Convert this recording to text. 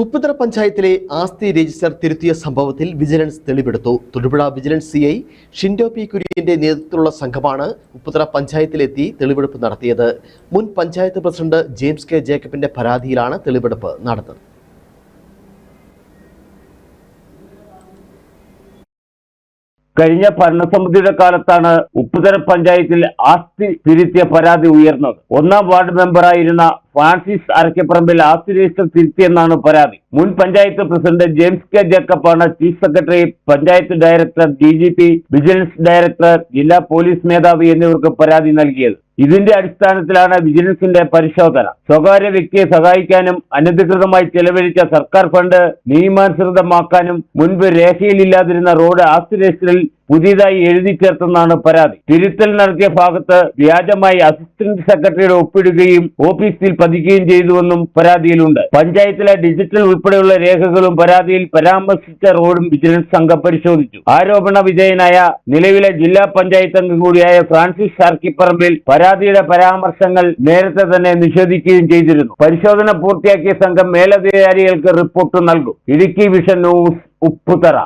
ഉപ്പുതറ പഞ്ചായത്തിലെ ആസ്തി രജിസ്റ്റർ തിരുത്തിയ സംഭവത്തിൽ വിജിലൻസ് തെളിവെടുത്തു. Thodupuzha vigilance CI Shindo P കുര്യന്റെ നേതൃത്വത്തിലുള്ള സംഘമാണ് ഉപ്പുതറ പഞ്ചായത്തിലെത്തി തെളിവെടുപ്പ് നടത്തിയത്. മുൻ പഞ്ചായത്ത് പ്രസിഡന്റ് ജെയിംസ് കെ ജേക്കബിന്റെ പരാതിയിലാണ് തെളിവെടുപ്പ് നടന്നത്. കഴിഞ്ഞ ഭരണസമിതിയുടെ കാലത്താണ് ഉപ്പുതറ പഞ്ചായത്തിൽ ആസ്തി തിരുത്തിയ പരാതി ഉയർന്നത്. 1-ാം വാർഡ് മെമ്പറായിരുന്ന ഫ്രാൻസിസ് അരക്കപ്പറമ്പിൽ ആസ്തി രജിസ്റ്റർ തിരുത്തിയെന്നാണ് പരാതി. മുൻ പഞ്ചായത്ത് പ്രസിഡന്റ് ജെയിംസ് കെ ജേക്കബാണ് chief secretary, panchayat director, DGP, vigilance director, ജില്ലാ പോലീസ് മേധാവി എന്നിവർക്ക് പരാതി നൽകിയത്. ഇതിന്റെ അടിസ്ഥാനത്തിലാണ് വിജിലൻസിന്റെ പരിശോധന. സ്വകാര്യ വ്യക്തിയെ സഹായിക്കാനും അനധികൃതമായി ചെലവഴിച്ച സർക്കാർ ഫണ്ട് നിയമാനുസൃതമാക്കാനും മുൻപ് രേഖയിലില്ലാതിരുന്ന റോഡ് ആസ്തി രജിസ്റ്ററിൽ പുതിയതായി എഴുതി ചേർത്തെന്നാണ് പരാതി. തിരുത്തൽ നടത്തിയ ഭാഗത്ത് വ്യാജമായി അസിസ്റ്റന്റ് സെക്രട്ടറിയുടെ ഒപ്പിടുകയും ഓഫീസിൽ പതിക്കുകയും ചെയ്തുവെന്നും പരാതിയിലുണ്ട്. പഞ്ചായത്തിലെ ഡിജിറ്റൽ ഉൾപ്പെടെയുള്ള രേഖകളും പരാതിയിൽ പരാമർശിച്ച റോഡും വിജിലൻസ് സംഘം പരിശോധിച്ചു. ആരോപണ വിധേയനായ നിലവിലെ ജില്ലാ പഞ്ചായത്ത് അംഗം കൂടിയായ ഫ്രാൻസിസ് അരക്കിപ്പറമ്പിൽ പരാതിയുടെ പരാമർശങ്ങൾ നേരത്തെ തന്നെ നിഷേധിക്കുകയും ചെയ്തിരുന്നു. പരിശോധന പൂർത്തിയാക്കിയ സംഘം മേലധികാരികൾക്ക് റിപ്പോർട്ട് നൽകും. Idukki vision news, Upputhara.